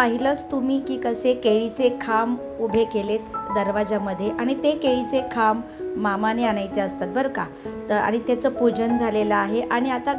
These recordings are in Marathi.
पाहिलंच तुम्ही की कसे केळीचे खांब उभे केलेत दरवाजामध्ये आणि ते केळीचे खांब मामाने आणायचे असतात बरं का. तर आणि त्याचं पूजन झालेलं आहे. आणि आता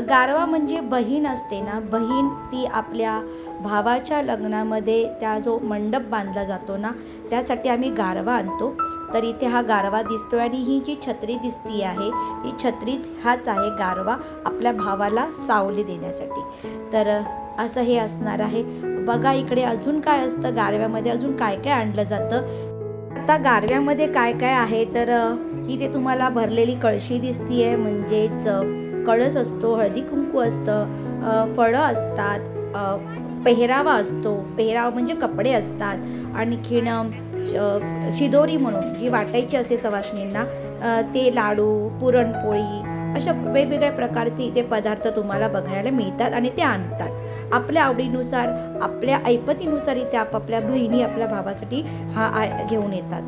गारवा म्हणजे बहीण असते ना, बहीण ती आपल्या भावाच्या लग्नामध्ये त्या जो मंडप बांधला जातो ना, त्यासाठी आम्ही गारवा आणतो. तर इथे हा गारवा दिसतोय आणि ही जी छत्री दिसती आहे ही छत्रीच हाच आहे गारवा, आपल्या भावाला सावली देण्यासाठी. तर असं हे असणार आहे. बघा इकडे अजून काय असतं गारव्यामध्ये, अजून काय काय आणलं जातं. आता गारव्यामध्ये काय काय आहे तर इथे तुम्हाला भरलेली कळशी दिसतीये, म्हणजेच कळस असतो, हळदी कुंकू असतं, फळं असतात, पेहरावा असतो. पेहरावा म्हणजे कपडे असतात. आणखीन शिदोरी म्हणून जी वाटायची असते सवाष्णींना, ते लाडू, पुरणपोळी, अशा वेगवेगळ्या प्रकारचे इथे पदार्थ तुम्हाला बघायला मिळतात आणि ते आणतात आपल्या आवडीनुसार, आपल्या ऐपतीनुसार. इथे आपापल्या बहिणी आपल्या भावासाठी हा घेऊन येतात.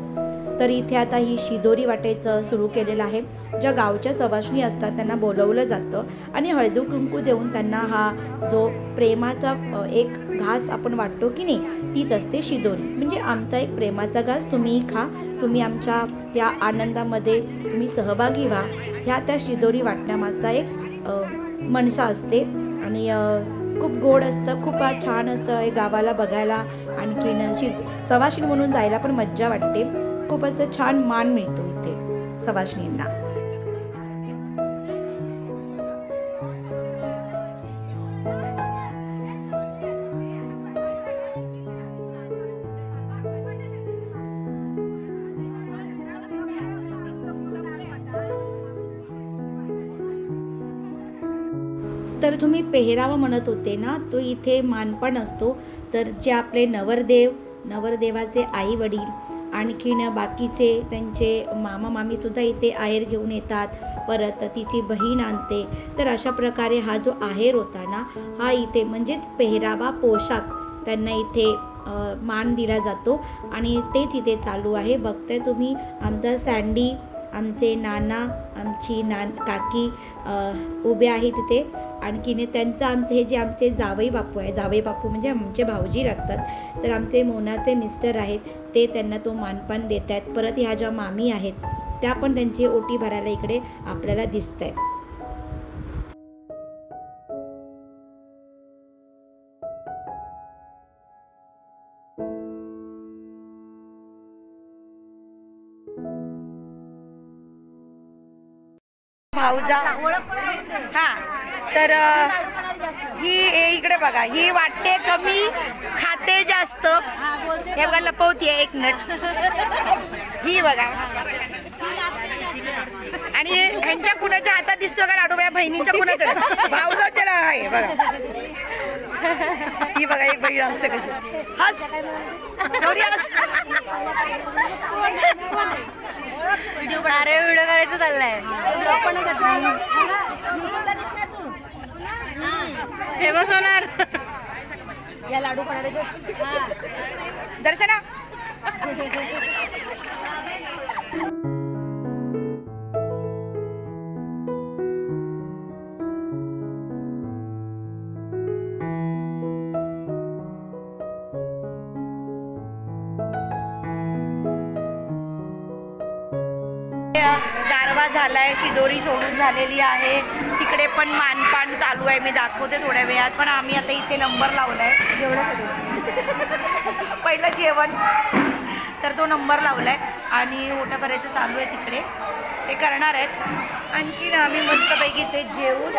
तर इथे आता ही शिदोरी वाटायचं सुरू केलेलं आहे. ज्या गावच्या सवाष्णी असतात त्यांना बोलवलं जातं आणि हळदी कुंकू देऊन त्यांना हा जो प्रेमाचा एक घास आपण वाटतो की नाही, तीच असते शिदोरी. म्हणजे आमचा एक प्रेमाचा घास तुम्ही खा, तुम्ही आमच्या त्या आनंदामध्ये तुम्ही सहभागी व्हा, ह्या त्या शिदोरी वाटण्यामागचा एक मनसा असते. आणि खूप गोड असतं, खूप छान असतं हे गावाला बघायला. आणखीन सवाष्णी म्हणून जायला पण मज्जा वाटते. खूप असं छान मान मिळतो इथे सवाष्णींना. तर तुम्ही पेहरावा म्हणत होते ना, तो इथे मानपण असतो. तर जे आपले नवरदेवाचे आई वडील, आणखीन बाकीचे त्यांचे मामा मामीसुद्धा इथे आहेर घेऊन येतात. परत तिची बहीण आणते. तर अशा प्रकारे हा जो आहेर होता ना, हा इथे म्हणजेच पेहरावा, पोशाख त्यांना इथे मान दिला जातो आणि तेच इथे चालू आहे. बघताय तुम्ही आमचा सँडी, आमचे नाना, आमची काकी उभे आहेत तिथे. आणखीन त्यांचं आमचे हे जे आमचे जावई बापू आहे, जावई बापू म्हणजे आमचे भाऊजी लागतात. तर आमचे मोनाचे मिस्टर आहेत, ते त्यांना तो मानपान देत आहेत. परत ह्या ज्या मामी आहेत त्या पण त्यांची ओटी भरायला इकडे आपल्याला दिसत आहेत. भाऊजा हा. तर ही इकडे बघा, ही वाटते कमी खाते जास्त, हे बघा लपवते एक नट, ही बघा. आणि ह्यांच्या कुणाच्या हातात दिसतो का लाडू, माझ्या बहिणींच्या कुणाच्या, भाऊजाच्या आहे बघा. ही बघा एक बहीण असते कशी हस. व्हिडिओ करायचं चाललंय. फेमस होणार या लाडू दर्शना. गारवा झालाय, शिदोरी सोडून झालेली आहे. तिकडे पण मानपान चालू आहे, मी दाखवते थोड्या वेळात. पण आम्ही आता इथे नंबर लावलाय जेवणासाठी, पहिलं जेवण. तर तो नंबर लावलाय आणि ओटा करायचं चालू आहे तिकडे, ते करणार आहेत. आणखी आम्ही मस्तपैकी ते जेवून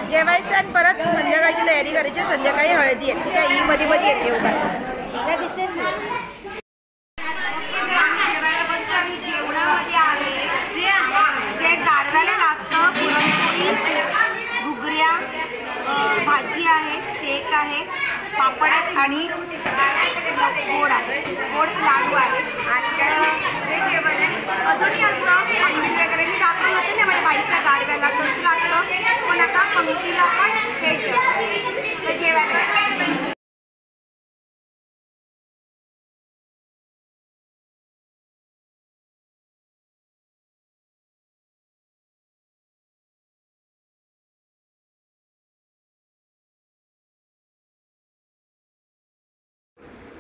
जेवायचं आणि परत संध्याकाळची तयारी करायची. संध्याकाळी हळदी आहे, त्या ही मध्ये मध्ये येते उगाच. जेवणामध्ये आहे जे गारव्याला लागतं, पुरणपोळी, घुगऱ्या, भाजी आहे, शेक आहे, पापड आहेत आणि गोड आहे, गोड लाडू आहे. आणि हे जेवण अजूनही असतं. आम्ही वगैरे मी दाखवलं होते ना माझ्या बाईच्या गारव्याला कसं लागतं, पण आता पंक्तीला पण हे जेवायला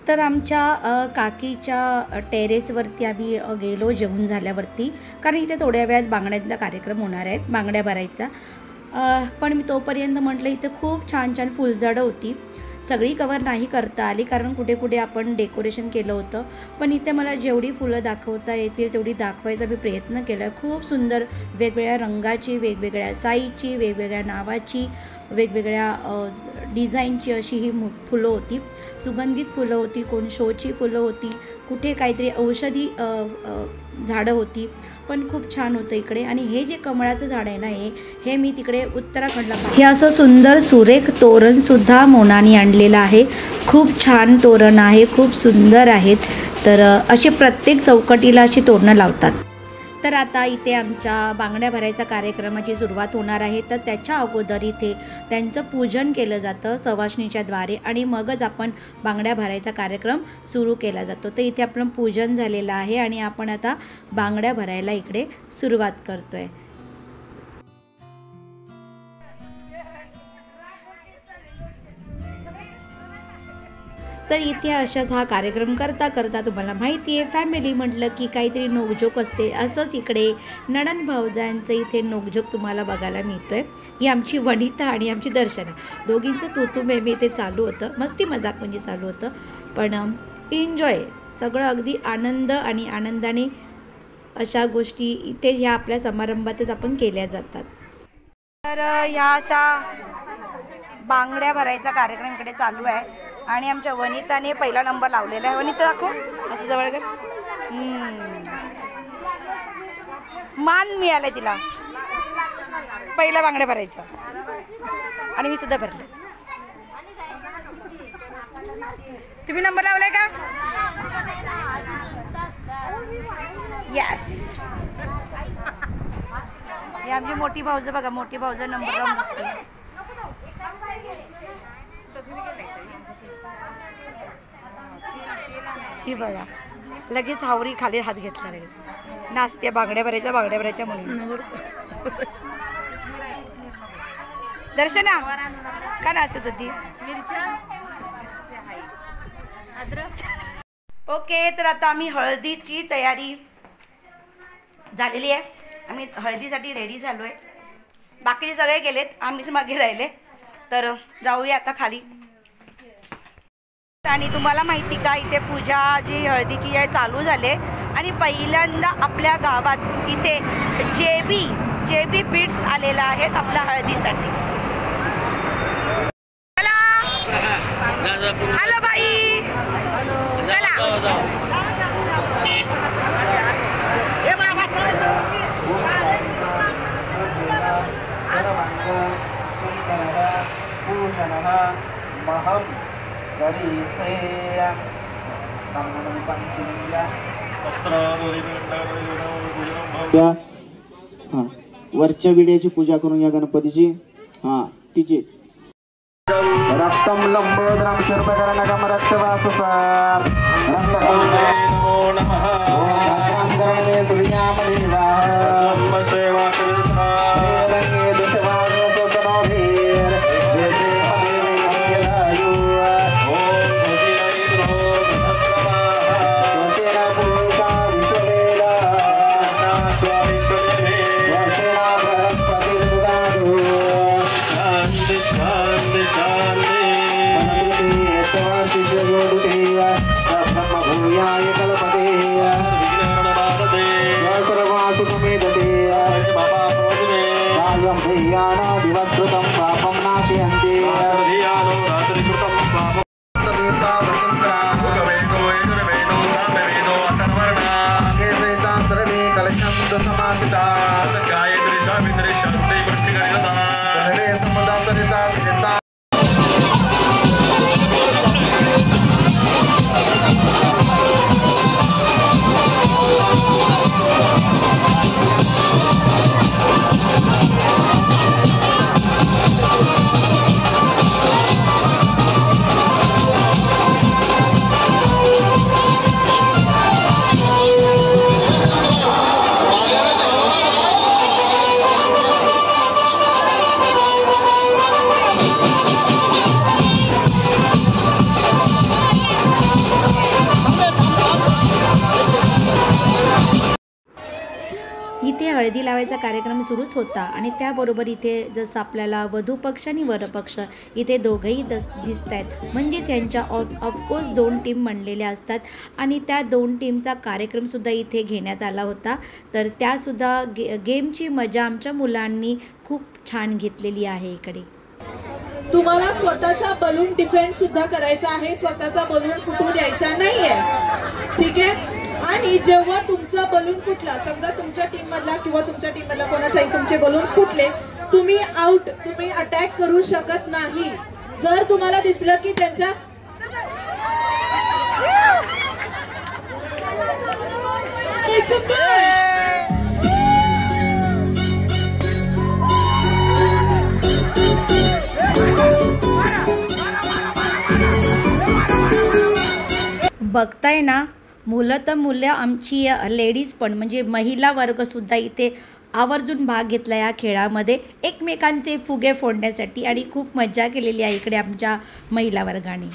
तर आमच्या काकीच्या टेरेसवरती आम्ही गेलो जेवून झाल्यावरती, कारण इथे थोड्या वेळात बांगड्यांचा कार्यक्रम होणार आहेत, बांगड्या भरायचा. पण मी तोपर्यंत म्हटलं इथे खूप छान छान फुलझाडं होती. सगळी कवर नाही करता आली कारण कुठे कुठे आपण डेकोरेशन केलं होतं, पण इथे मला जेवढी फुलं दाखवता येतील तेवढी दाखवायचा मी प्रयत्न केला. खूप सुंदर वेगवेगळ्या रंगाची, वेगवेगळ्या साईजची, वेगवेगळ्या नावाची, वेगवेगळ्या डिझाईनची अशी ही फुलं होती. सुगंधित फुलं होती, कोण शोची फुलं होती, कुठे काहीतरी औषधी झाडं होती, पण खूप छान होतं इकडे. आणि हे जे कमळाचं झाड आहे ना, हे मी तिकडे उत्तराखंडला हे असं सुंदर सुरेख तोरणसुद्धा मोनानी आणलेलं आहे. खूप छान तोरण आहे, खूप सुंदर आहेत. तर अशी प्रत्येक चौकटीला अशी तोरणं लावतात. तर आता इथे आमच्या बांगड्या भरायचा कार्यक्रमाची सुरुवात होणार आहे. तर त्याच्या अगोदर इथे त्यांचं पूजन केलं जातं सवाष्णीच्या द्वारे आणि मगच आपण बांगड्या भरायचा कार्यक्रम सुरू केला जातो. तर इथे आपलं पूजन झालेलं आहे आणि आपण आता बांगड्या भरायला इकडे सुरुवात करतो आहे. तर इथे अशाच हा कार्यक्रम करता करता तुम्हाला माहिती आहे फॅमिली म्हटलं की काहीतरी नोकझोक असते. असंच इकडे नणंद भावजांचं इथे नोकझोक तुम्हाला बघायला मिळतो आहे. ही आमची वनिता आणि आमची दर्शना, दोघींचं तू मे इथे चालू होतं, मस्ती मजाक म्हणजे चालू होतं, पण एन्जॉय सगळं अगदी आनंद आणि आनंदाने अशा गोष्टी इथे ह्या आपल्या समारंभातच आपण केल्या जातात. तर ह्या अशा बांगड्या भरायचा कार्यक्रम इकडे चालू आहे आणि आमच्या वनिताने पहिला नंबर लावलेला आहे. वनिता दाखव असं जवळ कर. मान मिळालाय तिला, पहिला बांगड्या भरायचा आणि मी सुद्धा भरले. तुम्ही नंबर लावलाय का? यस. हे आमची मोठी भाऊजं बघा, मोठी भाऊजं नंबर लावून बसते. ही बघा लगेच हावरी खाली हात घेतला रे, नाचते बांगड्या भरायच्या म्हणून. दर्शना का नाचत होती? ओके, तर आता आम्ही हळदीची तयारी झालेली आहे. आम्ही हळदीसाठी रेडी झालो आहे. बाकीचे सगळे गेलेत, आम्हीच मागे राहिले. तर जाऊया आता खाली. आणि तुम्हाला माहिती का इथे पूजा जी हळदीची आहे चालू झाले आणि पहिल्यांदा आपल्या गावात इथे जेबी बीट्स आलेला आहेत आपल्या हळदीसाठी. हॅलो बाई, चला. वरच्या विड्याची पूजा करून या गणपतीची. हा तिचीच. रक्तम लंबोदरम शिरपकरण गम रक्तवास सार दिवस्कृतं पापं नाशयन्ति सर्वे कलशं समासिता सर्वे समुदा सरिता हळदी लावायचा कार्यक्रम सुरूच होता आणि त्याबरोबर इथे जसं आपल्याला वधू पक्ष आणि वर पक्ष इथे दोघंही दिसत आहेत. म्हणजेच यांच्या ऑफकोर्स 2 टीम बनलेल्या असतात आणि त्या 2 टीमचा कार्यक्रमसुद्धा इथे घेण्यात आला होता. तर त्यासुद्धा गेमची मजा आमच्या मुलांनी खूप छान घेतलेली आहे. इकडे तुम्हाला स्वतःचा बलून डिफेंड सुद्धा करायचा आहे, स्वतःचा बलून फुटू द्यायचा नाहीये, ठीक आहे. आणि जेव्हा तुमचा बलून फुटला, समजा तुमच्या टीम मधला किंवा तुमच्या टीम मधला कोणाचाही तुमचे बलून फुटले, तुम्ही आउट, तुम्ही अटॅक करू शकत नाही. जर तुम्हाला दिसलं की त्यांच्या बघताय ना, मुलं तर मुलं आमची लेडीज पण म्हणजे महिला वर्गसुद्धा इथे आवर्जून भाग घेतला या खेळामध्ये एकमेकांचे फुगे फोडण्यासाठी आणि खूप मजा केलेली आहे इकडे आमच्या महिला वर्गाने.